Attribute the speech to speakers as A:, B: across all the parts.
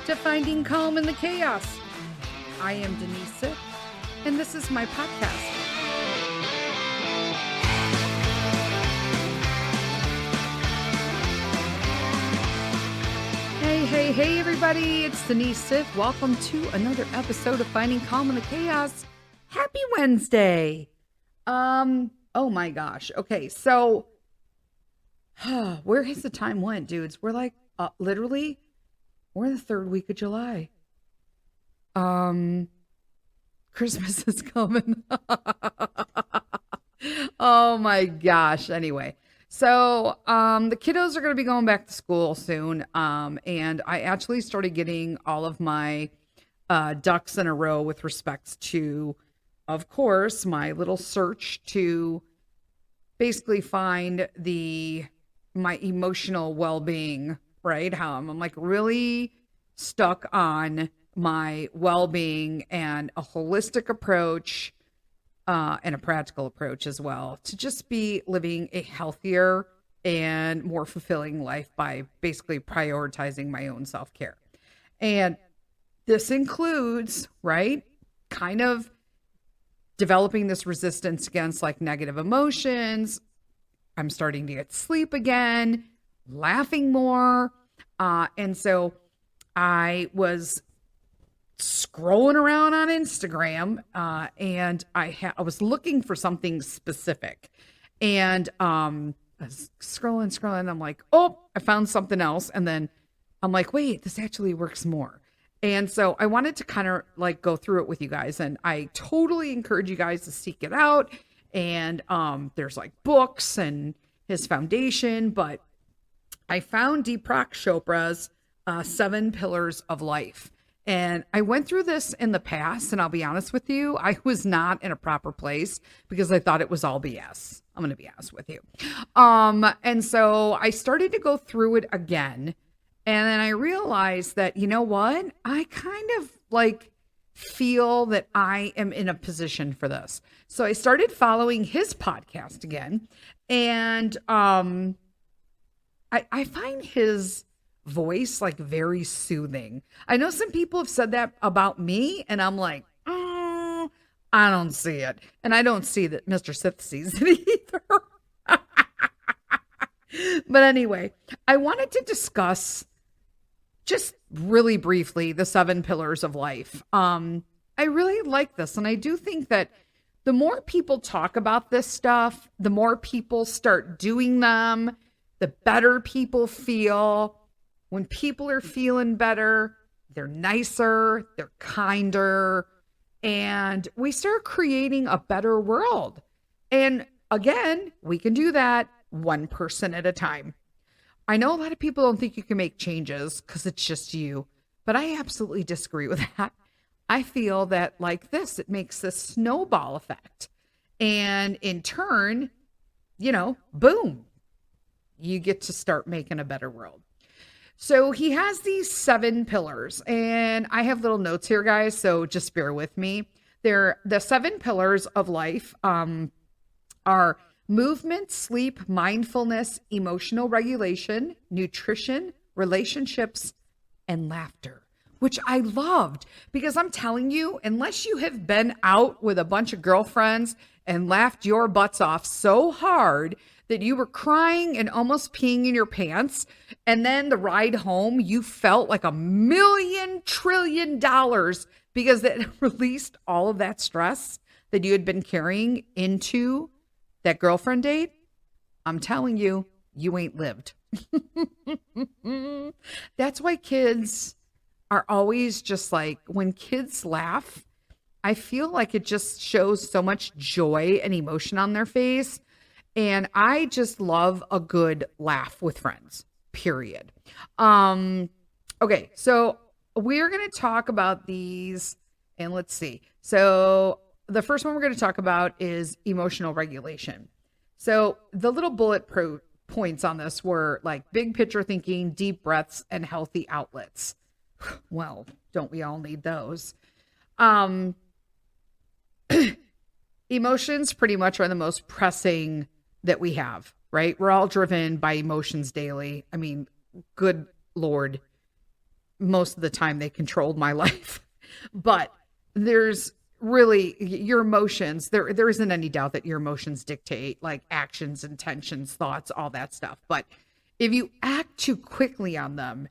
A: to finding calm in the chaos. I am Denise Sith, and this is my podcast. Hey, everybody, it's Denise Sith. Welcome to another episode of Finding Calm in the Chaos. Happy Wednesday. Oh my gosh. Okay, so where has the time went, dudes? We're like, literally, we're in the third week of July. Christmas is coming. Oh my gosh. Anyway, so the kiddos are going to be going back to school soon. And I actually started getting all of my ducks in a row with respects to, of course, my little search to basically find my emotional well-being, right? How I'm like really stuck on my well-being and a holistic approach and a practical approach as well to just be living a healthier and more fulfilling life by basically prioritizing my own self-care. And this includes, right, kind of developing this resistance against like negative emotions. I'm starting to get sleep again, laughing more. And so I was scrolling around on Instagram and I was looking for something specific. And I was scrolling. I'm like, oh, I found something else. And then I'm like, wait, this actually works more. And so I wanted to kind of like go through it with you guys. And I totally encourage you guys to seek it out. And there's like books and his foundation. But I found Deepak Chopra's 7 Pillars of Life. And I went through this in the past, and I'll be honest with you, I was not in a proper place because I thought it was all BS. I'm going to be honest with you. And so I started to go through it again. And then I realized that, you know what? I kind of like feel that I am in a position for this. So I started following his podcast again. And I find his voice like very soothing. I know some people have said that about me, and I'm like, I don't see it. And I don't see that Mr. Sith sees it either. But anyway, I wanted to discuss just really briefly the 7 Pillars of Life. I really like this, and I do think that the more people talk about this stuff, the more people start doing them, the better people feel. When people are feeling better, they're nicer, they're kinder, and we start creating a better world. And again, we can do that one person at a time. I know a lot of people don't think you can make changes because it's just you, but I absolutely disagree with that. I feel that like this, it makes this snowball effect. And in turn, boom, you get to start making a better world. So he has these 7 pillars, and I have little notes here, guys, so just bear with me. The 7 pillars of life are movement, sleep, mindfulness, emotional regulation, nutrition, relationships, and laughter, which I loved because I'm telling you, unless you have been out with a bunch of girlfriends and laughed your butts off so hard that you were crying and almost peeing in your pants, and then the ride home, you felt like $1 trillion because it released all of that stress that you had been carrying into that girlfriend date, I'm telling you, you ain't lived. That's why kids are always just like, when kids laugh, I feel like it just shows so much joy and emotion on their face. And I just love a good laugh with friends, period. Okay, so we're going to talk about these, and let's see. So the first one we're going to talk about is emotional regulation. So the little bullet points on this were like big picture thinking, deep breaths, and healthy outlets. Well, don't we all need those? Emotions pretty much are the most pressing that we have, right? We're all driven by emotions daily. I mean, good Lord. most of the time they controlled my life. But there's really your emotions. There isn't any doubt that your emotions dictate like actions, intentions, thoughts, all that stuff. But if you act too quickly on them,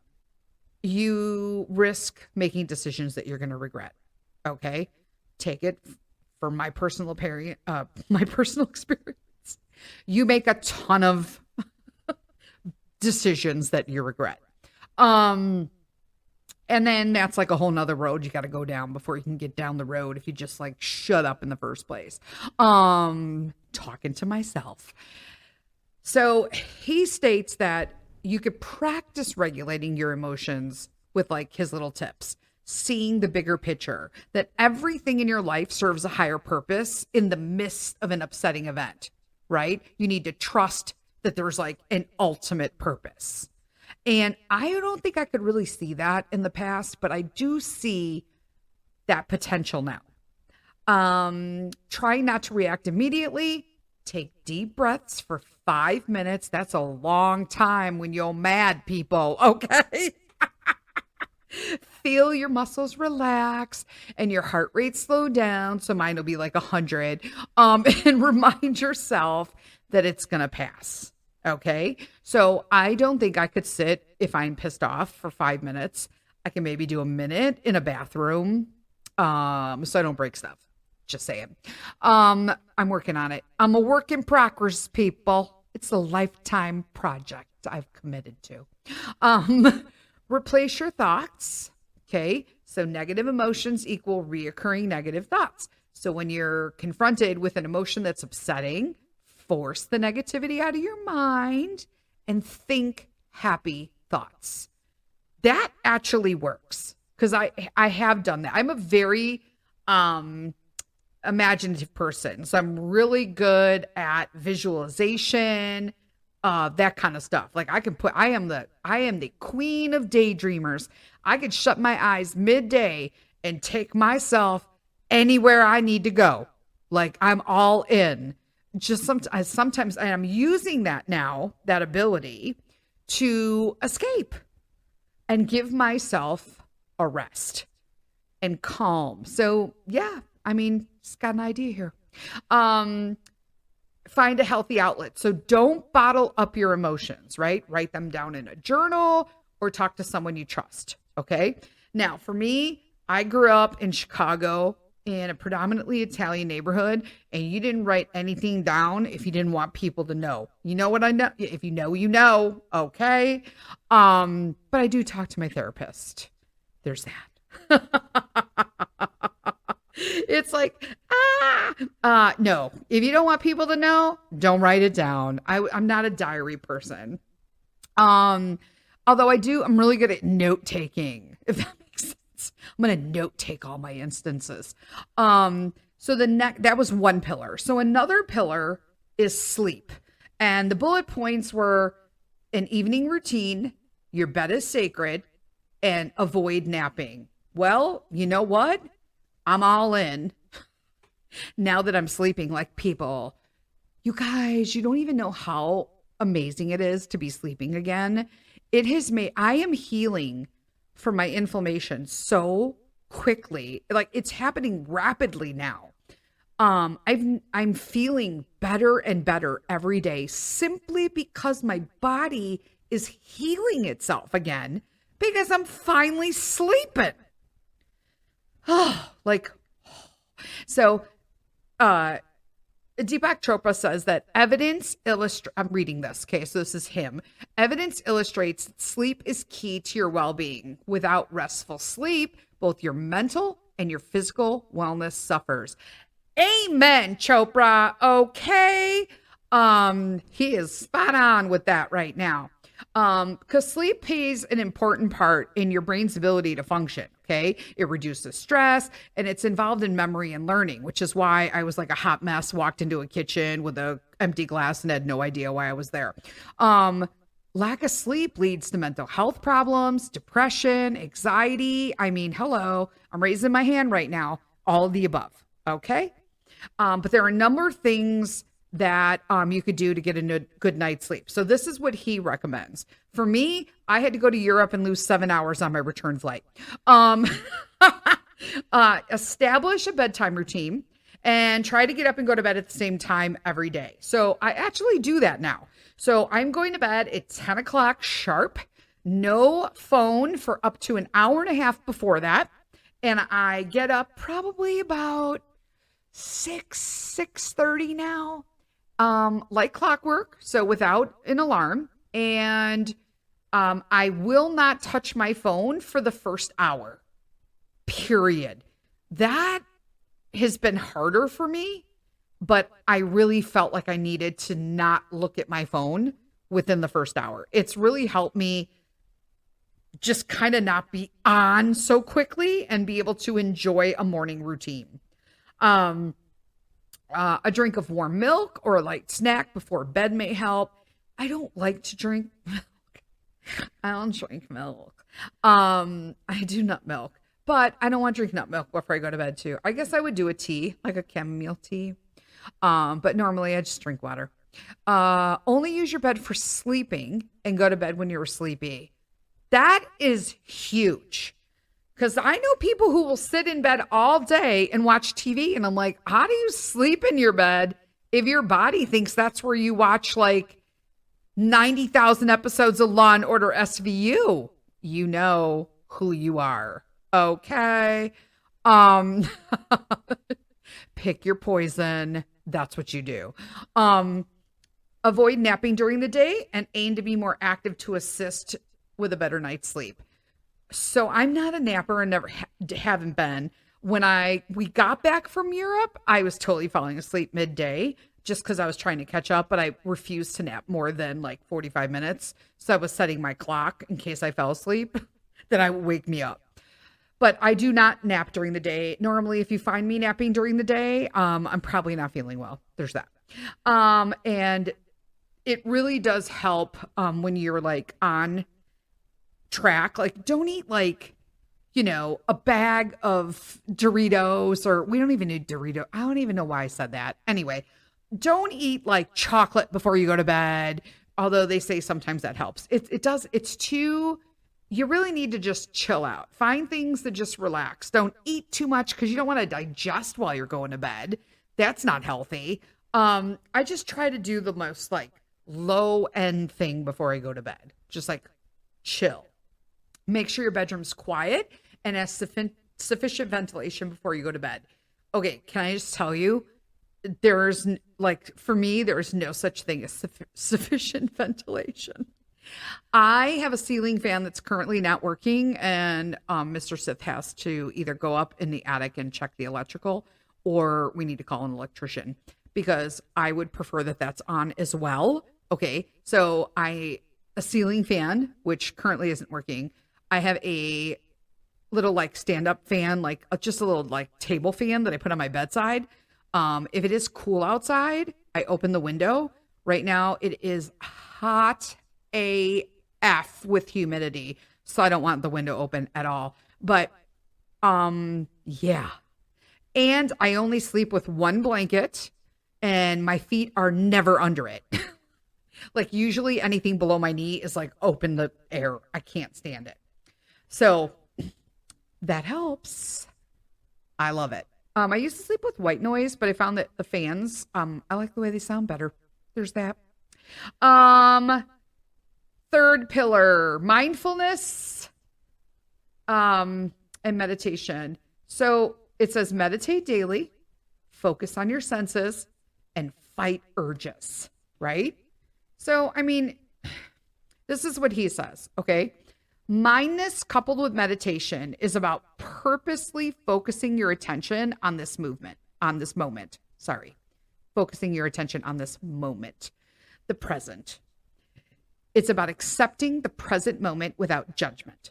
A: you risk making decisions that you're going to regret. Okay. Take it from my personal my personal experience. You make a ton of decisions that you regret. And then that's like a whole nother road you got to go down before you can get down the road if you just like shut up in the first place. Talking to myself. So he states that you could practice regulating your emotions with like his little tips, seeing the bigger picture, that everything in your life serves a higher purpose in the midst of an upsetting event, right? You need to trust that there's like an ultimate purpose. And I don't think I could really see that in the past, but I do see that potential now. Try not to react immediately. Take deep breaths for 5 minutes. That's a long time when you're mad, people. Okay. Feel your muscles relax and your heart rate slow down. So mine will be like 100. And remind yourself that it's going to pass. Okay. So I don't think I could sit if I'm pissed off for 5 minutes. I can maybe do a minute in a bathroom. So I don't break stuff. Just saying. I'm working on it. I'm a work in progress, people. It's a lifetime project I've committed to. Replace your thoughts. Okay. So negative emotions equal reoccurring negative thoughts. So when you're confronted with an emotion that's upsetting, force the negativity out of your mind and think happy thoughts. That actually works because I have done that. I'm a very imaginative person. So I'm really good at visualization, that kind of stuff. Like I am the queen of daydreamers. I could shut my eyes midday and take myself anywhere I need to go. Like I'm all in. Just sometimes I am using that now, that ability to escape and give myself a rest and calm. So yeah, I mean, just got an idea here. Find a healthy outlet. So don't bottle up your emotions, right? Write them down in a journal or talk to someone you trust. Okay. Now for me, I grew up in Chicago in a predominantly Italian neighborhood, and you didn't write anything down if you didn't want people to know. You know what I know? If you know, you know. Okay. But I do talk to my therapist. There's that. It's like, no, if you don't want people to know, don't write it down. I'm not a diary person. Although I'm really good at note taking, if that makes sense. I'm going to note take all my instances. So that was one pillar. So another pillar is sleep. And the bullet points were an evening routine, your bed is sacred, and avoid napping. Well, you know what? I'm all in now that I'm sleeping. Like people, you guys, you don't even know how amazing it is to be sleeping again. It has made, I am healing from my inflammation so quickly. Like it's happening rapidly now. I'm feeling better and better every day simply because my body is healing itself again because I'm finally sleeping. So, Deepak Chopra says that I'm reading this. Okay. So this is him. Evidence illustrates that sleep is key to your well-being. Without restful sleep, both your mental and your physical wellness suffers. Amen, Chopra. Okay. He is spot on with that right now. Because sleep plays an important part in your brain's ability to function. Okay. It reduces stress and it's involved in memory and learning, which is why I was like a hot mess, walked into a kitchen with a empty glass and had no idea why I was there. Lack of sleep leads to mental health problems, depression, anxiety. I mean, hello, I'm raising my hand right now. All of the above. Okay. But there are a number of things that you could do to get a good night's sleep. So this is what he recommends. For me, I had to go to Europe and lose 7 hours on my return flight. Establish a bedtime routine and try to get up and go to bed at the same time every day. So I actually do that now. So I'm going to bed at 10 o'clock sharp, no phone for up to an hour and a half before that. And I get up probably about 6:30 now, like clockwork. So without an alarm. And I will not touch my phone for the first hour, period. That has been harder for me, but I really felt like I needed to not look at my phone within the first hour. It's really helped me just kind of not be on so quickly and be able to enjoy a morning routine. A drink of warm milk or a light snack before bed may help. I don't like to drink milk. I don't drink milk. I do nut milk, but I don't want to drink nut milk before I go to bed too. I guess I would do a tea, like a chamomile tea. But normally I just drink water. Only use your bed for sleeping and go to bed when you're sleepy. That is huge. Because I know people who will sit in bed all day and watch TV. And I'm like, how do you sleep in your bed if your body thinks that's where you watch like 90,000 episodes of Law and Order SVU? You know who you are. Okay. Pick your poison. That's what you do. Avoid napping during the day and aim to be more active to assist with a better night's sleep. So I'm not a napper and never haven't been. When we got back from Europe, I was totally falling asleep midday just because I was trying to catch up, but I refused to nap more than like 45 minutes. So I was setting my clock in case I fell asleep, then I would wake me up. But I do not nap during the day. Normally, if you find me napping during the day, I'm probably not feeling well. There's that. And it really does help when you're like on track. Like, don't eat like, a bag of Doritos, or we don't even need Dorito. I don't even know why I said that. Anyway, don't eat like chocolate before you go to bed. Although they say sometimes that helps. You really need to just chill out. Find things that just relax. Don't eat too much because you don't want to digest while you're going to bed. That's not healthy. I just try to do the most like low end thing before I go to bed. Just like chill. Make sure your bedroom's quiet and has sufficient ventilation before you go to bed. Okay, can I just tell you, for me, there is no such thing as sufficient ventilation. I have a ceiling fan that's currently not working, and Mr. Sith has to either go up in the attic and check the electrical, or we need to call an electrician because I would prefer that that's on as well. Okay, so a ceiling fan, which currently isn't working. I have a little like stand-up fan, like just a little like table fan that I put on my bedside. If it is cool outside, I open the window. Right now, it is hot AF with humidity, so I don't want the window open at all. But yeah. And I only sleep with one blanket, and my feet are never under it. Like usually anything below my knee is like open the air. I can't stand it. So that helps. I love it. I used to sleep with white noise, but I found that the fans, I like the way they sound better. There's that. Third pillar, mindfulness, and meditation. So it says meditate daily, focus on your senses, and fight urges, right? So, I mean, this is what he says, okay? Mindness coupled with meditation is about purposely focusing your attention on this moment, focusing your attention on this moment, the present. It's about accepting the present moment without judgment.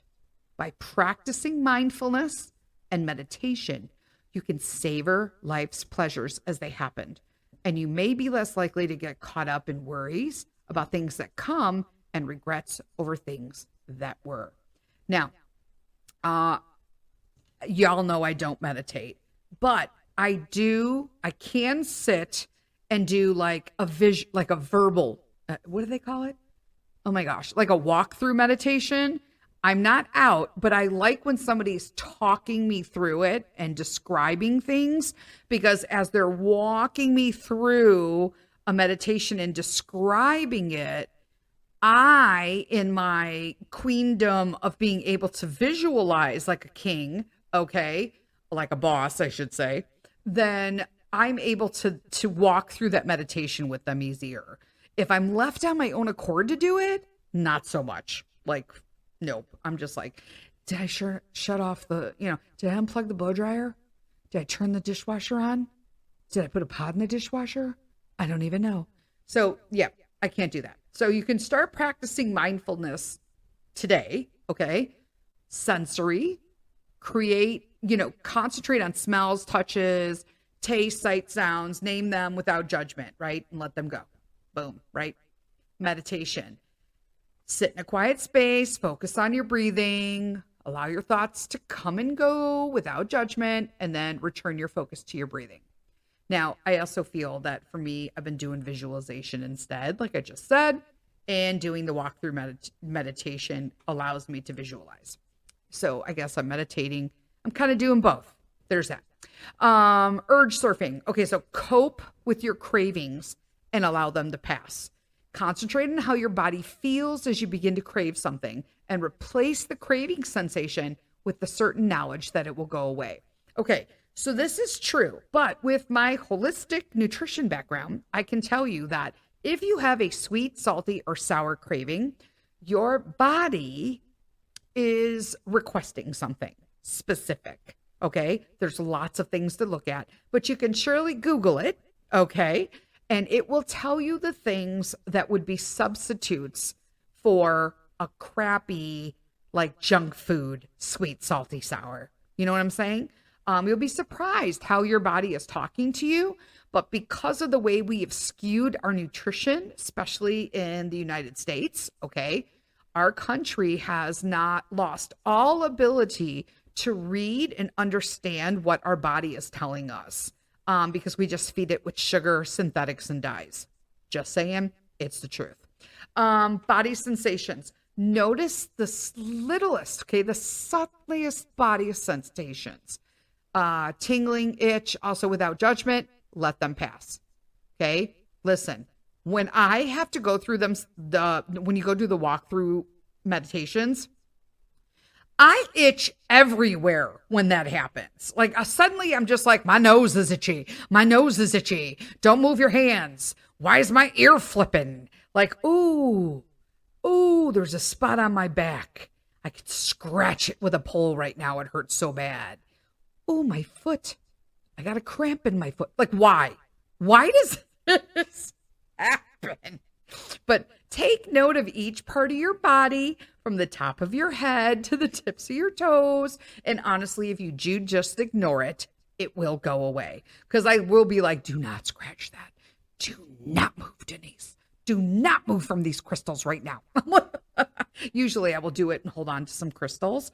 A: By practicing mindfulness and meditation, you can savor life's pleasures as they happened, and you may be less likely to get caught up in worries about things that come and regrets over things that were. Now, y'all know I don't meditate, but I can sit and do like like a verbal, what do they call it? Oh my gosh, like a walkthrough meditation. I'm not out, but I like when somebody's talking me through it and describing things, because as they're walking me through a meditation and describing it, I, in my queendom of being able to visualize like a king, okay, like a boss, I should say, then I'm able to walk through that meditation with them easier. If I'm left on my own accord to do it, not so much. Like, nope. I'm just like, did I shut off did I unplug the blow dryer? Did I turn the dishwasher on? Did I put a pot in the dishwasher? I don't even know. So yeah, I can't do that. So you can start practicing mindfulness today, okay? Sensory, create, concentrate on smells, touches, taste, sight, sounds, name them without judgment, right? And let them go. Boom, right? Meditation. Sit in a quiet space, focus on your breathing, allow your thoughts to come and go without judgment, and then return your focus to your breathing. Now, I also feel that for me, I've been doing visualization instead, like I just said, and doing the walkthrough meditation allows me to visualize. So I guess I'm meditating. I'm kind of doing both. There's that. Urge surfing. Okay, so cope with your cravings and allow them to pass. Concentrate on how your body feels as you begin to crave something, and replace the craving sensation with the certain knowledge that it will go away. Okay, so this is true, but with my holistic nutrition background, I can tell you that if you have a sweet, salty, or sour craving, your body is requesting something specific. Okay, there's lots of things to look at, but you can surely Google it. Okay. And it will tell you the things that would be substitutes for a crappy, like junk food, sweet, salty, sour. You know what I'm saying? You'll be surprised how your body is talking to you. But because of the way we have skewed our nutrition, especially in the United States, okay, our country has not lost all ability to read and understand what our body is telling us. Because we just feed it with sugar, synthetics, and dyes. Just saying, it's the truth. Body sensations. Notice the littlest, okay, the subtlest body sensations. Tingling, itch, also without judgment, let them pass. Okay, listen, when I have to go through them, when you go do the walkthrough meditations, I itch everywhere when that happens. Like suddenly I'm just like, my nose is itchy. My nose is itchy. Don't move your hands. Why is my ear flipping? Like, ooh, there's a spot on my back. I could scratch it with a pole right now. It hurts so bad. Oh, my foot. I got a cramp in my foot. Like, why? Why does this happen? But take note of each part of your body, from the top of your head to the tips of your toes. And honestly, if you do just ignore it, it will go away. Because I will be like, do not scratch that. Do not move, Denise. Do not move from these crystals right now. Usually I will do it and hold on to some crystals.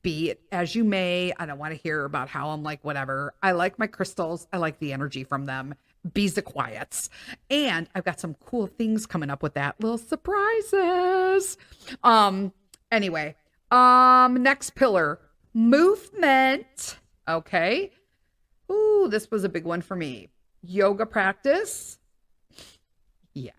A: Be it as you may. I don't want to hear about how I'm like, whatever. I like my crystals. I like the energy from them. Bees the quiets. And I've got some cool things coming up with that. Little surprises. Anyway, next pillar, movement. Okay. Ooh, this was a big one for me. Yoga practice. Yeah.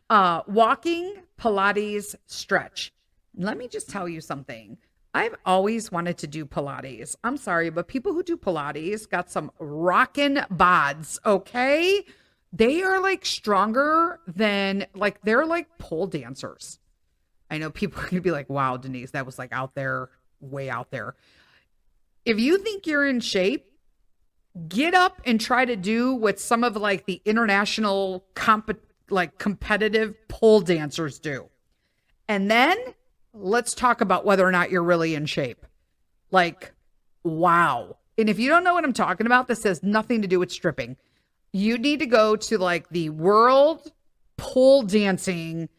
A: Walking, Pilates, stretch. Let me just tell you something. I've always wanted to do Pilates. I'm sorry, but people who do Pilates got some rockin' bods, okay? They are like stronger than, like, they're like pole dancers. I know people are going to be like, wow, Denise, that was like out there, way out there. If you think you're in shape, get up and try to do what some of like the international competitive pole dancers do. And then let's talk about whether or not you're really in shape. Like, wow. And if you don't know what I'm talking about, this has nothing to do with stripping. You need to go to like the world pole dancing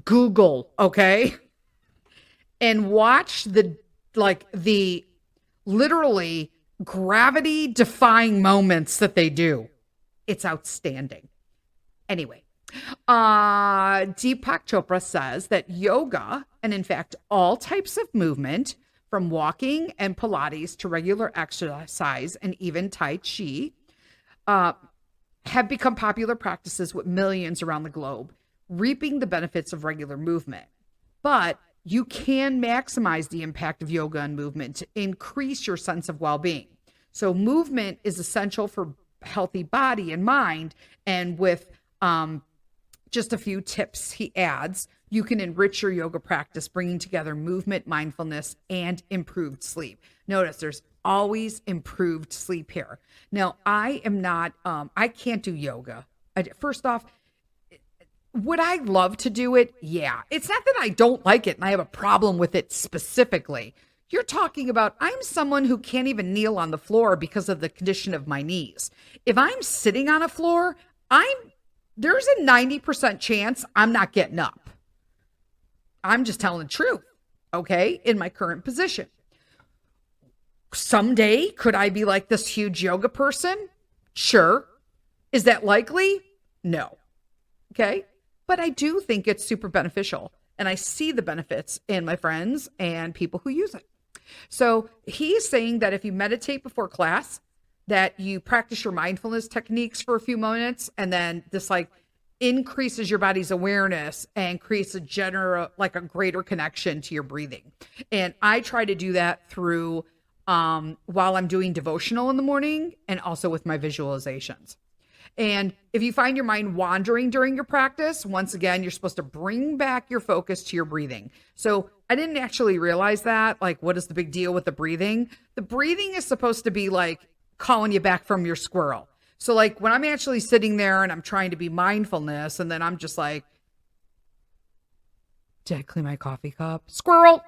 A: Google, okay? And watch the literally gravity defying moments that they do. It's outstanding. Anyway, Deepak Chopra says that yoga, and in fact, all types of movement, from walking and Pilates to regular exercise and even Tai Chi, have become popular practices with millions around the globe, reaping the benefits of regular movement. But you can maximize the impact of yoga and movement to increase your sense of well-being. So movement is essential for healthy body and mind. And with just a few tips he adds, you can enrich your yoga practice, bringing together movement, mindfulness, and improved sleep. Notice there's always improved sleep here. Now, I am not, I can't do yoga. First off, would I love to do it? Yeah. It's not that I don't like it and I have a problem with it specifically. You're talking about, I'm someone who can't even kneel on the floor because of the condition of my knees. If I'm sitting on a floor, there's a 90% chance I'm not getting up. I'm just telling the truth, okay, in my current position. Someday, could I be like this huge yoga person? Sure. Is that likely? No. Okay. But I do think it's super beneficial. And I see the benefits in my friends and people who use it. So he's saying that if you meditate before class, that you practice your mindfulness techniques for a few moments, and then this like increases your body's awareness and creates a greater connection to your breathing. And I try to do that through while I'm doing devotional in the morning and also with my visualizations. And if you find your mind wandering during your practice, once again, you're supposed to bring back your focus to your breathing. So I didn't actually realize that. Like, what is the big deal with the breathing? The breathing is supposed to be like calling you back from your squirrel. So like when I'm actually sitting there and I'm trying to be mindfulness, and then I'm just like, did I clean my coffee cup? Squirrel,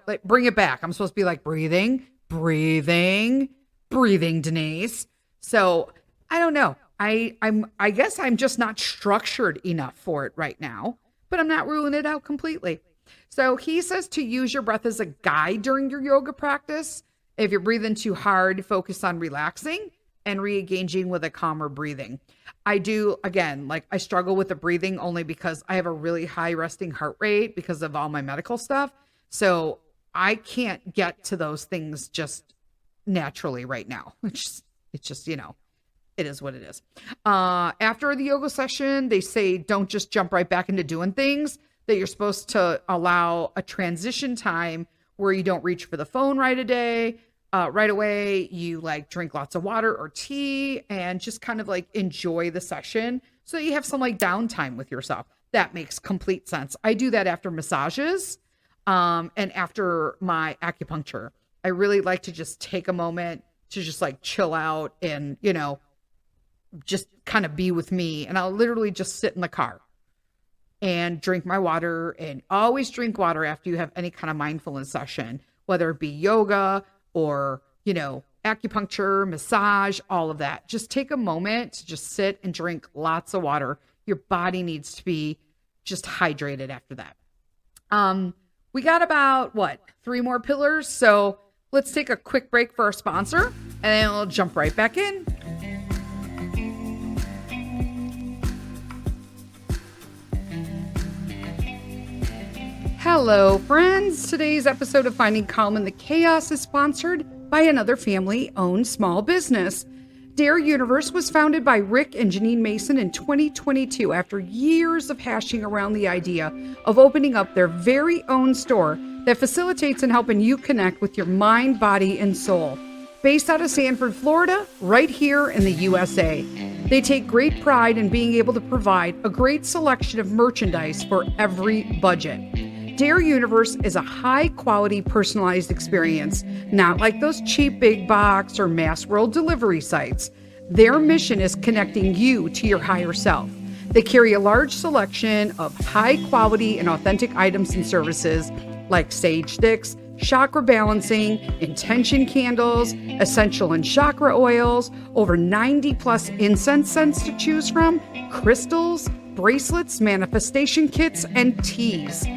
A: like bring it back. I'm supposed to be like breathing, Denise. So I don't know. I guess I'm just not structured enough for it right now, but I'm not ruling it out completely. So he says to use your breath as a guide during your yoga practice. If you're breathing too hard, focus on relaxing and re-engaging with a calmer breathing. I do, again, like I struggle with the breathing only because I have a really high resting heart rate because of all my medical stuff. So I can't get to those things just naturally right now. It's just, it is what it is. After the yoga session, they say don't just jump right back into doing things, that you're supposed to allow a transition time where you don't reach for the phone right away. You like drink lots of water or tea and just kind of like enjoy the session so that you have some like downtime with yourself. That makes complete sense. I do that after massages and after my acupuncture. I really like to just take a moment to just like chill out and, just kind of be with me. And I'll literally just sit in the car and drink my water, and always drink water after you have any kind of mindfulness session, whether it be yoga or, acupuncture, massage, all of that. Just take a moment to just sit and drink lots of water. Your body needs to be just hydrated after that. We got about 3 more pillars. So let's take a quick break for our sponsor and then we'll jump right back in. Hello, friends. Today's episode of Finding Calm in the Chaos is sponsored by another family-owned small business. Dare Universe was founded by Rick and Janine Mason in 2022 after years of hashing around the idea of opening up their very own store that facilitates in helping you connect with your mind, body, and soul. Based out of Sanford, Florida, right here in the USA. They take great pride in being able to provide a great selection of merchandise for every budget. Dare Universe is a high-quality personalized experience, not like those cheap big box or mass world delivery sites. Their mission is connecting you to your higher self. They carry a large selection of high-quality and authentic items and services like sage sticks, chakra balancing, intention candles, essential and chakra oils, over 90-plus incense scents to choose from, crystals, bracelets, manifestation kits, and teas.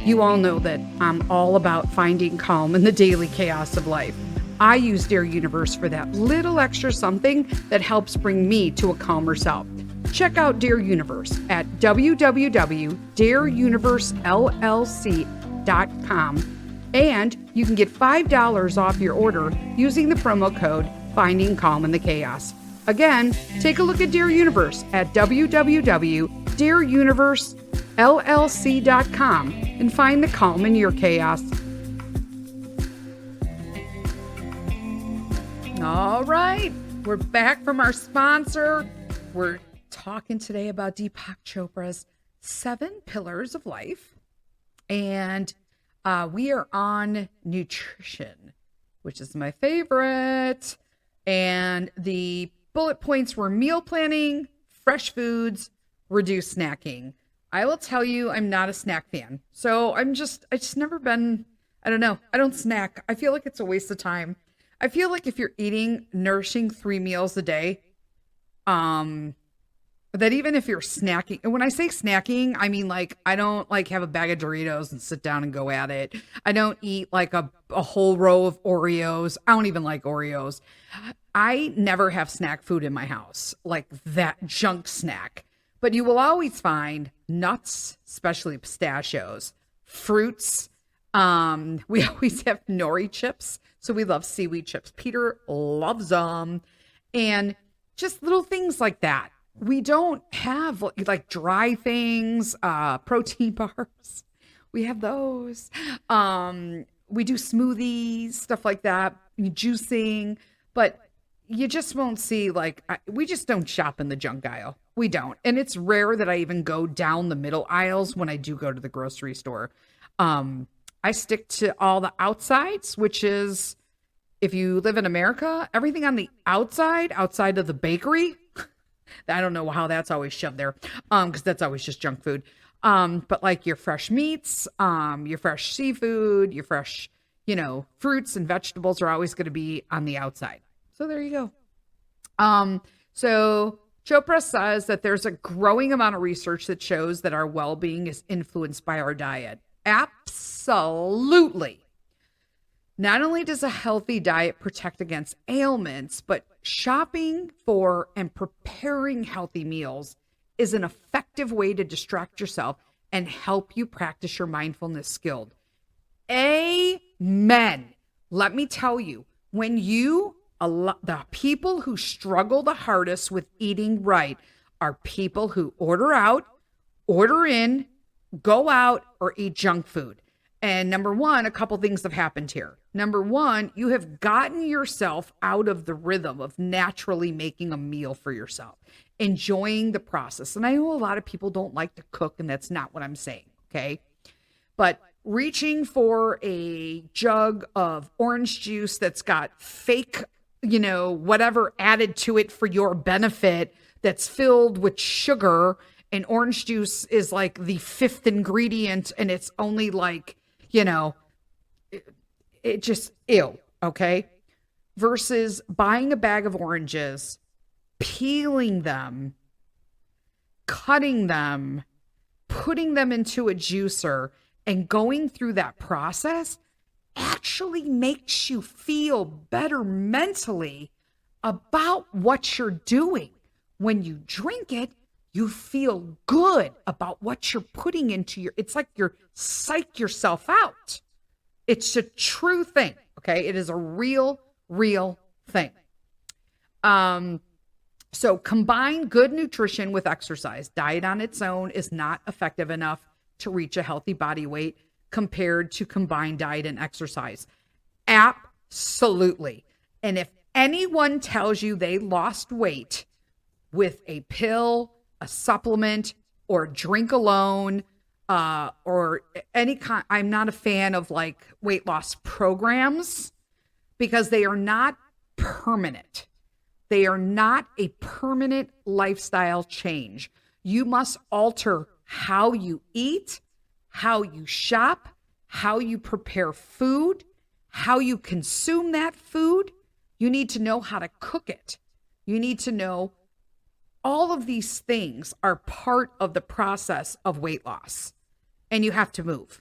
A: You all know that I'm all about finding calm in the daily chaos of life. I use Dare Universe for that little extra something that helps bring me to a calmer self. check out Dare Universe at www.dareuniversellc.com, and you can get $5 off your order using the promo code Finding Calm in the Chaos. Again, take a look at Dare Universe at www.dareuniversellc.com and find the calm in your chaos. All right, we're back from our sponsor. We're talking today about Deepak Chopra's 7 Pillars of Life. And we are on nutrition, which is my favorite. And the bullet points were meal planning, fresh foods, reduce snacking. I will tell you, I'm not a snack fan. So I just never been, I don't know. I don't snack. I feel like it's a waste of time. I feel like if you're eating nourishing 3 meals a day, that even if you're snacking, and when I say snacking, I mean like I don't like have a bag of Doritos and sit down and go at it. I don't eat like a whole row of Oreos. I don't even like Oreos. I never have snack food in my house, like that junk snack. But you will always find nuts, especially pistachios, fruits. We always have nori chips, so we love seaweed chips. Peter loves them, and just little things like that. We don't have like dry things, protein bars. We have those. We do smoothies, stuff like that, juicing, but you just won't see we just don't shop in the junk aisle. We don't. And it's rare that I even go down the middle aisles when I do go to the grocery store. I stick to all the outsides, which is, if you live in America, everything on the outside of the bakery. I don't know how that's always shoved there, because that's always just junk food. But like your fresh meats, your fresh seafood, your fresh, fruits and vegetables are always going to be on the outside. So there you go. So Chopra says that there's a growing amount of research that shows that our well-being is influenced by our diet. Absolutely. Not only does a healthy diet protect against ailments, but shopping for and preparing healthy meals is an effective way to distract yourself and help you practice your mindfulness skill. Amen. Let me tell you, the people who struggle the hardest with eating right are people who order out, order in, go out, or eat junk food. And number one, a couple things have happened here. Number one, you have gotten yourself out of the rhythm of naturally making a meal for yourself, enjoying the process. And I know a lot of people don't like to cook, and that's not what I'm saying, okay? But reaching for a jug of orange juice that's got fake, whatever added to it for your benefit, that's filled with sugar, and orange juice is like the 5th ingredient, and it's only like, it just ew, okay? Versus buying a bag of oranges, peeling them, cutting them, putting them into a juicer, and going through that process actually makes you feel better mentally about what you're doing. When you drink it, you feel good about what you're putting into it's like you're psych yourself out. It's a true thing, okay? It is a real thing. So combine good nutrition with exercise. Diet on its own is not effective enough to reach a healthy body weight compared to combined diet and exercise. Absolutely. And if anyone tells you they lost weight with a pill, a supplement, or drink alone, or any kind, I'm not a fan of like weight loss programs because they are not permanent. They are not a permanent lifestyle change. You must alter how you eat, how you shop, how you prepare food, how you consume that food. You need to know how to cook it. You need to know all of these things are part of the process of weight loss. And you have to move,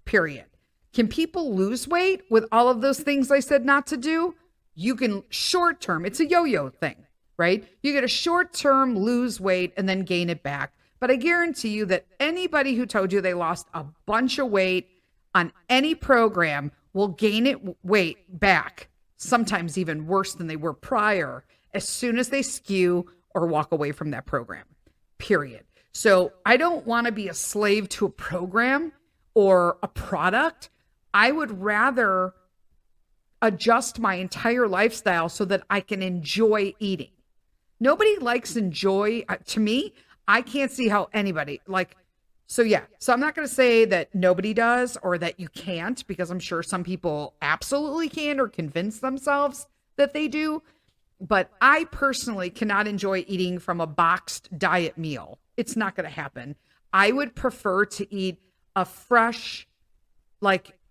A: period. Can people lose weight with all of those things I said not to do? You can short term. It's a yo-yo thing. right? You get a short term lose weight and then gain it back. But I guarantee you that anybody who told you they lost a bunch of weight on any program will gain it weight back, sometimes even worse than they were prior, as soon as they skew or walk away from that program, period. So I don't want to be a slave to a program or a product. I would rather adjust my entire lifestyle so that I can enjoy eating. Nobody likes enjoy. To me, I can't see how anybody so I'm not going to say that nobody does or that you can't, because I'm sure some people absolutely can or convince themselves that they do. But I personally cannot enjoy eating from a boxed diet meal. It's not going to happen. I would prefer to eat a fresh,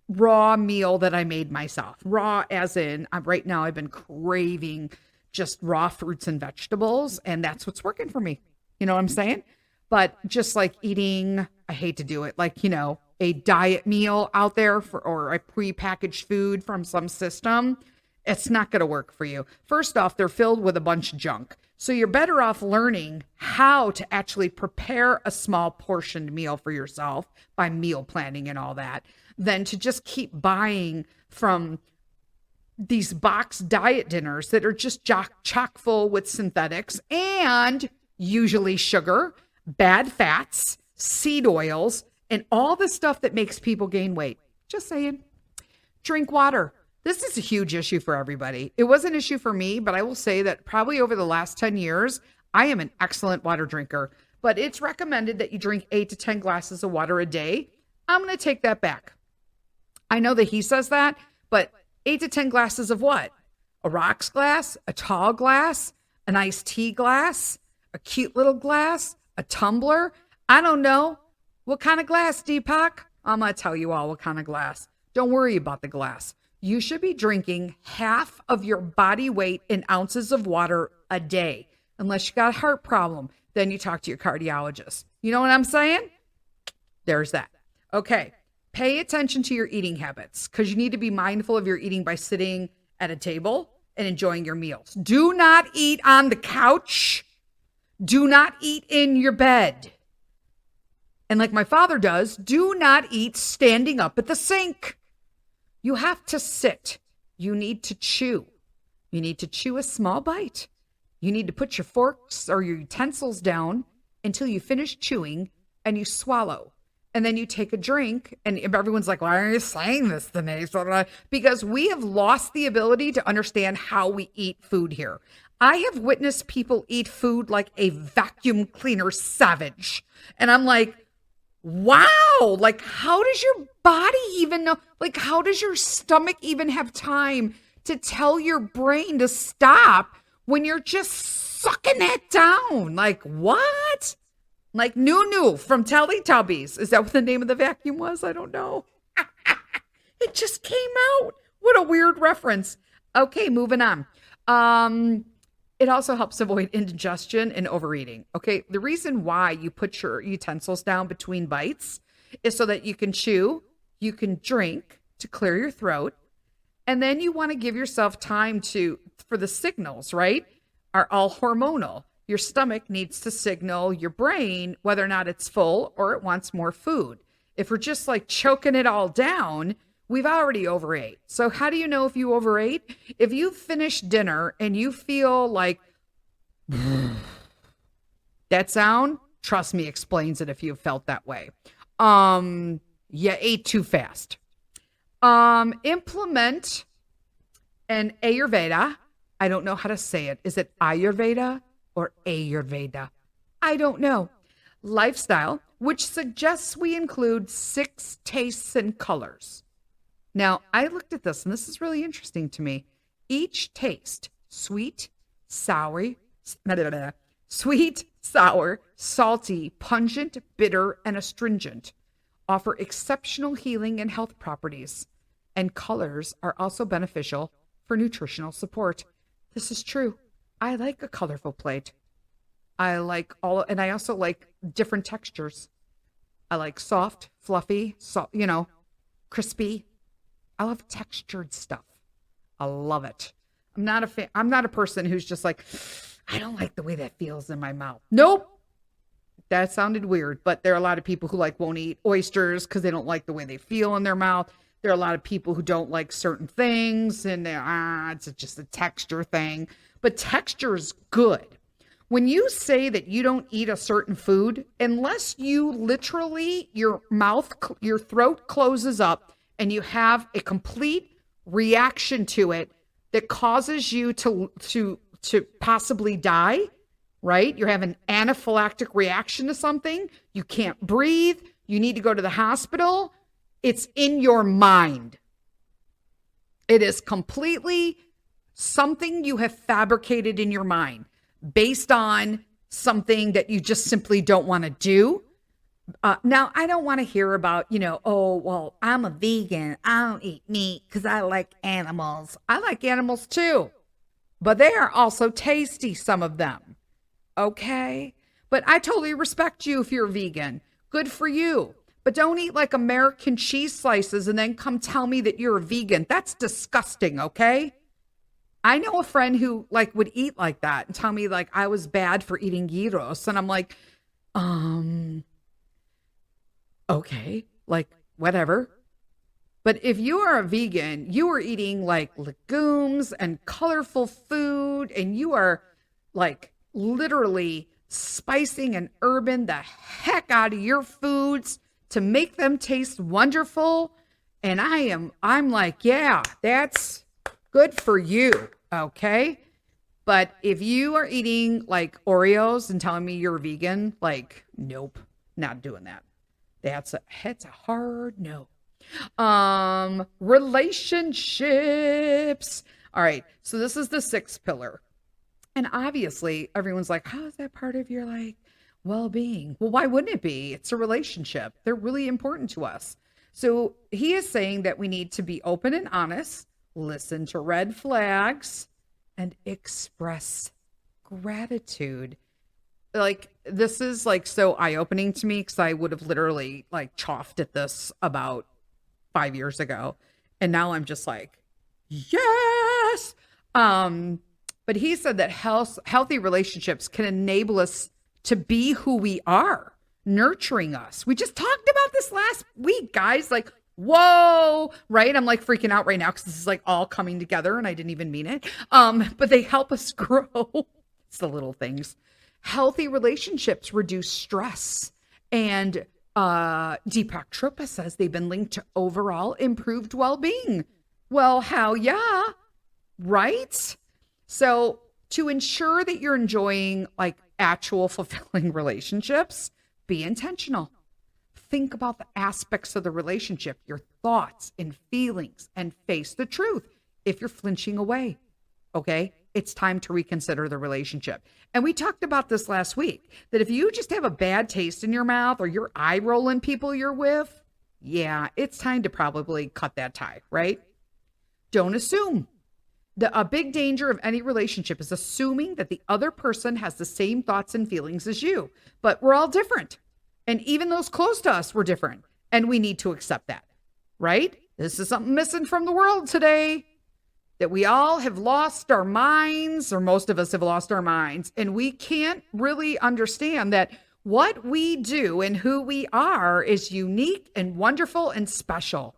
A: raw meal that I made myself. Raw as in, right now I've been craving just raw fruits and vegetables, and that's what's working for me. You know what I'm saying? But just like eating, I hate to do it, a diet meal out there or a prepackaged food from some system, it's not going to work for you. First off, they're filled with a bunch of junk. So you're better off learning how to actually prepare a small portioned meal for yourself by meal planning and all that, than to just keep buying from these box diet dinners that are just chock full with synthetics and usually sugar, bad fats, seed oils, and all the stuff that makes people gain weight. Just saying. Drink water. This is a huge issue for everybody. It was an issue for me, but I will say that probably over the last 10 years, I am an excellent water drinker. But it's recommended that you drink 8 to 10 glasses of water a day. I'm going to take that back. I know that he says that, but 8 to 10 glasses of what? A rocks glass, a tall glass, an iced tea glass, a cute little glass, a tumbler. I don't know. What kind of glass, Deepak? I'm going to tell you all what kind of glass. Don't worry about the glass. You should be drinking half of your body weight in ounces of water a day. Unless you got a heart problem, then you talk to your cardiologist. You know what I'm saying? There's that. Okay. Pay attention to your eating habits, because you need to be mindful of your eating by sitting at a table and enjoying your meals. Do not eat on the couch. Do not eat in your bed. And like my father does, do not eat standing up at the sink. You have to sit. You need to chew. You need to chew a small bite. You need to put your forks or your utensils down until you finish chewing and you swallow. And then you take a drink, and everyone's like, why are you saying this to me? Because we have lost the ability to understand how we eat food here. I have witnessed people eat food like a vacuum cleaner savage. And I'm like, wow, how does your body even know? How does your stomach even have time to tell your brain to stop when you're just sucking it down? What? Nunu from Teletubbies. Is that what the name of the vacuum was? I don't know. It just came out. What a weird reference. Okay, moving on. It also helps avoid indigestion and overeating. Okay, the reason why you put your utensils down between bites is so that you can chew, you can drink to clear your throat, and then you want to give yourself time for the signals, right? Are all hormonal. Your stomach needs to signal your brain whether or not it's full or it wants more food. If we're just choking it all down, we've already overate. So how do you know if you overate? If you finish dinner and you feel like that sound, trust me, explains it if you've felt that way. You ate too fast. Implement an Ayurveda. I don't know how to say it. Is it Ayurveda or Ayurveda? I don't know. Lifestyle, which suggests we include 6 tastes and colors. Now, I looked at this, and this is really interesting to me. Each taste, sweet, sour, salty, pungent, bitter, and astringent, offer exceptional healing and health properties. And colors are also beneficial for nutritional support. This is true. I like a colorful plate. I also like different textures. I like soft, fluffy, crispy. I love textured stuff. I love it. I'm not a person who's just I don't like the way that feels in my mouth. Nope. That sounded weird, but there are a lot of people who like won't eat oysters because they don't like the way they feel in their mouth. There are a lot of people who don't like certain things and it's just a texture thing. But texture is good. When you say that you don't eat a certain food, unless you literally, your throat closes up and you have a complete reaction to it that causes you to possibly die, right? You have an anaphylactic reaction to something. You can't breathe. You need to go to the hospital. It's in your mind. It is completely something you have fabricated in your mind based on something that you just simply don't want to do. Now, I don't want to hear about, oh, well, I'm a vegan. I don't eat meat because I like animals. I like animals too, but they are also tasty, some of them. Okay. But I totally respect you if you're vegan. Good for you. But don't eat like American cheese slices and then come tell me that you're a vegan. That's disgusting. Okay. I know a friend who would eat like that and tell me I was bad for eating gyros. And I'm like, okay, whatever. But if you are a vegan, you are eating legumes and colorful food, and you are literally spicing and herbing the heck out of your foods to make them taste wonderful. And I'm like, yeah, that's good for you. Okay. But if you are eating Oreos and telling me you're vegan, nope, not doing that. That's a hard no. Relationships. All right. So this is the sixth pillar. And obviously everyone's like, how is that part of your well-being? Well, why wouldn't it be? It's a relationship. They're really important to us. So he is saying that we need to be open and honest, listen to red flags, and express gratitude. This is so eye-opening to me because I would have literally choffed at this about 5 years ago. And now I'm just yes. But he said that healthy relationships can enable us to be who we are, nurturing us. We just talked about this last week, guys. Whoa, right? I'm freaking out right now because this is all coming together and I didn't even mean it. But they help us grow. It's the little things. Healthy relationships reduce stress. And Deepak Chopra says they've been linked to overall improved well-being. Well, hell yeah, right? So to ensure that you're enjoying actual fulfilling relationships, be intentional. Think about the aspects of the relationship, your thoughts and feelings, and face the truth. If you're flinching away, okay, it's time to reconsider the relationship. And we talked about this last week, that if you just have a bad taste in your mouth or you're eye rolling people you're with, yeah, it's time to probably cut that tie, right? Don't assume. A big danger of any relationship is assuming that the other person has the same thoughts and feelings as you, but we're all different. And even those close to us were different. And we need to accept that, right? This is something missing from the world today, that we all have lost our minds, or most of us have lost our minds. And we can't really understand that what we do and who we are is unique and wonderful and special.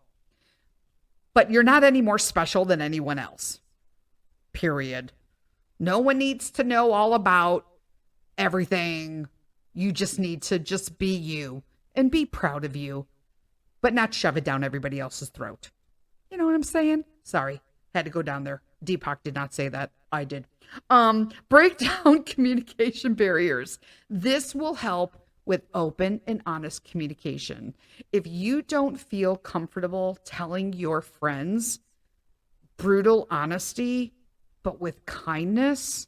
A: But you're not any more special than anyone else. Period. No one needs to know all about everything. You just need to just be you and be proud of you, but not shove it down everybody else's throat. You know what I'm saying? Sorry, had to go down there. Deepak did not say that. I did. Break down communication barriers. This will help with open and honest communication. If you don't feel comfortable telling your friends brutal honesty, but with kindness,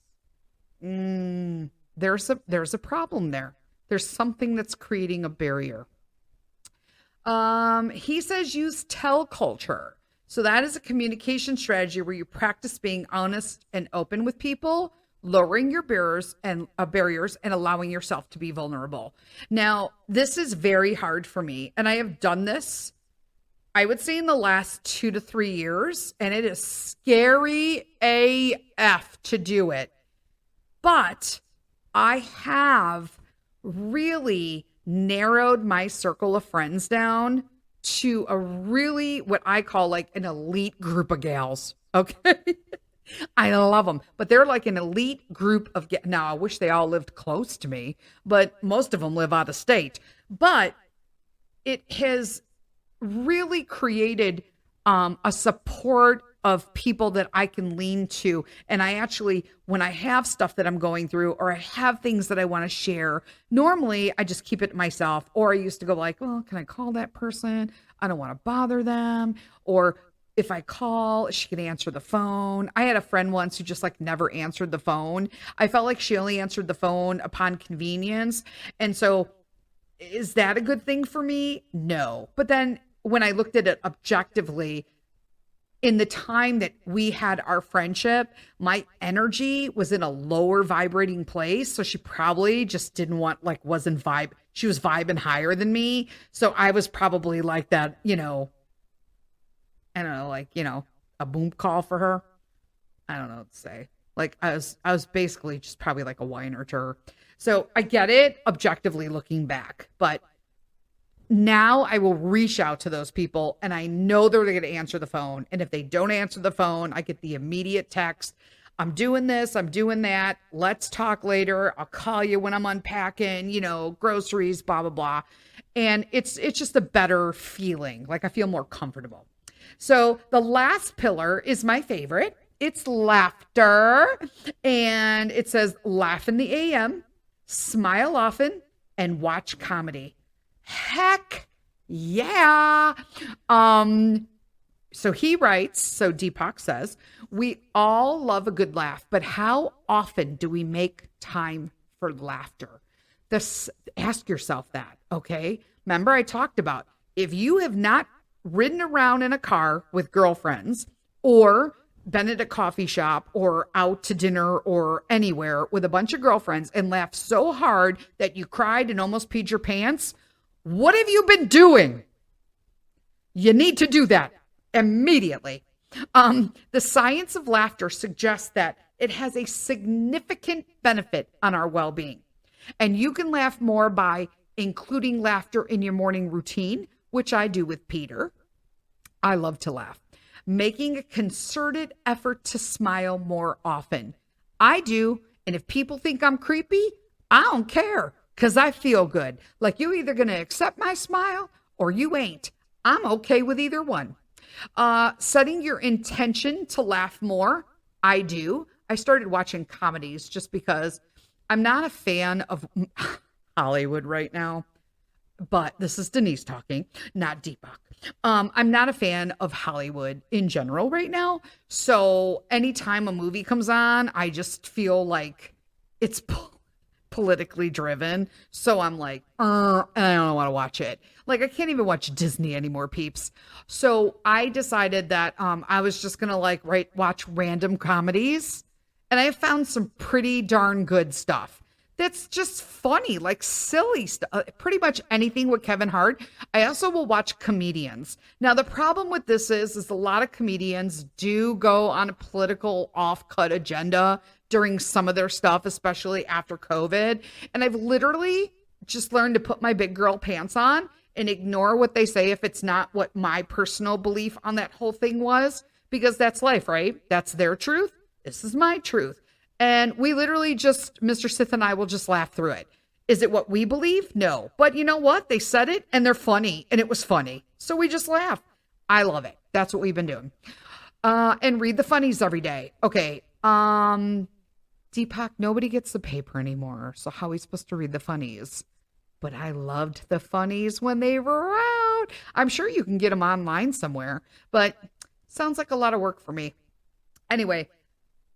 A: there's a problem there. There's something that's creating a barrier. He says use tell culture. So that is a communication strategy where you practice being honest and open with people, lowering your barriers and allowing yourself to be vulnerable. Now, this is very hard for me, and I have done this, I would say, in the last 2 to 3 years, and it is scary AF to do it. But I have really narrowed my circle of friends down to a really what I call like an elite group of gals. Okay. I love them, but they're like an elite group of now I wish they all lived close to me, but most of them live out of state. But it has really created a support of people that I can lean to. And I actually, when I have stuff that I'm going through or I have things that I want to share, normally I just keep it to myself. Or I used to go like, well, can I call that person? I don't want to bother them. Or if I call, she can answer the phone. I had a friend once who just like never answered the phone. I felt like she only answered the phone upon convenience. And so is that a good thing for me? No. But then when I looked at it objectively, in the time that we had our friendship, my energy was in a lower vibrating place. So she probably just didn't want, like, wasn't vibe. She was vibing higher than me. So I was probably like that, I don't know, like, a boom call for her. I don't know what to say. Like I was basically just probably like a whiner to her. So I get it objectively looking back, but now I will reach out to those people and I know they're going to answer the phone. And if they don't answer the phone, I get the immediate text. I'm doing this. I'm doing that. Let's talk later. I'll call you when I'm unpacking, groceries, blah, blah, blah. And it's just a better feeling. Like I feel more comfortable. So the last pillar is my favorite. It's laughter. And it says laugh in the AM, smile often, and watch comedy. Heck yeah. So he writes, so Deepak says, we all love a good laugh, but how often do we make time for laughter? Ask yourself that, okay? Remember I talked about if you have not ridden around in a car with girlfriends or been at a coffee shop or out to dinner or anywhere with a bunch of girlfriends and laughed so hard that you cried and almost peed your pants, what have you been doing? You need to do that immediately. The science of laughter suggests that it has a significant benefit on our well-being. And you can laugh more by including laughter in your morning routine, which I do with Peter. I love to laugh. Making a concerted effort to smile more often. I do. And if people think I'm creepy, I don't care. Because I feel good. Like you either going to accept my smile or you ain't. I'm okay with either one. Setting your intention to laugh more. I do. I started watching comedies just because I'm not a fan of Hollywood right now. But this is Denise talking, not Deepak. I'm not a fan of Hollywood in general right now. So anytime a movie comes on, I just feel like it's politically driven. So I'm like, and I don't want to watch it. Like I can't even watch Disney anymore, peeps. So I decided that I was just going to watch random comedies. And I found some pretty darn good stuff. That's just funny, like silly stuff. Pretty much anything with Kevin Hart. I also will watch comedians. Now, the problem with this is a lot of comedians do go on a political off-cut agenda during some of their stuff, especially after COVID. And I've literally just learned to put my big girl pants on and ignore what they say if it's not what my personal belief on that whole thing was, because that's life, right? That's their truth. This is my truth. And we literally just, Mr. Sith and I will just laugh through it. Is it what we believe? No. But you know what? They said it and they're funny and it was funny. So we just laugh. I love it. That's what we've been doing. And read the funnies every day. Okay. Deepak, nobody gets the paper anymore. So how are we supposed to read the funnies? But I loved the funnies when they were out. I'm sure you can get them online somewhere, but sounds like a lot of work for me. Anyway,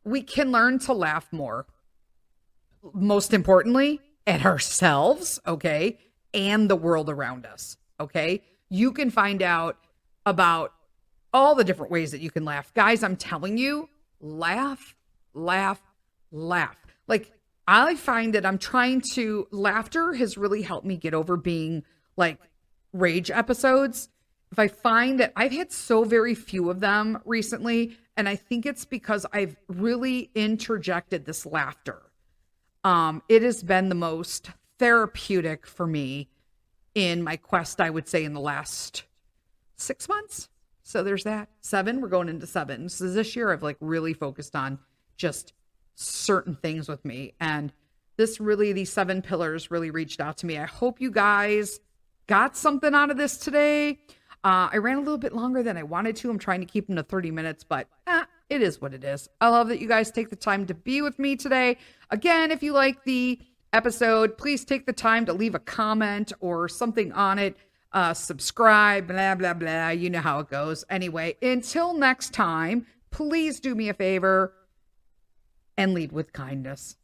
A: we can learn to laugh more. Most importantly, at ourselves, okay? And the world around us, okay? You can find out about all the different ways that you can laugh. Guys, I'm telling you, laugh, laugh, laugh. Like, I find that laughter has really helped me get over being like rage episodes. If I find that I've had so very few of them recently, and I think it's because I've really interjected this laughter It has been the most therapeutic for me in my quest, I would say, in the last 6 months. So there's that. 7, we're going into 7. So this year I've like really focused on just certain things with me. And these 7 pillars really reached out to me. I hope you guys got something out of this today. I ran a little bit longer than I wanted to. I'm trying to keep them to 30 minutes, but it is what it is. I love that you guys take the time to be with me today. Again, if you like the episode, please take the time to leave a comment or something on it. Subscribe, blah, blah, blah. You know how it goes. Anyway, until next time, please do me a favor and lead with kindness.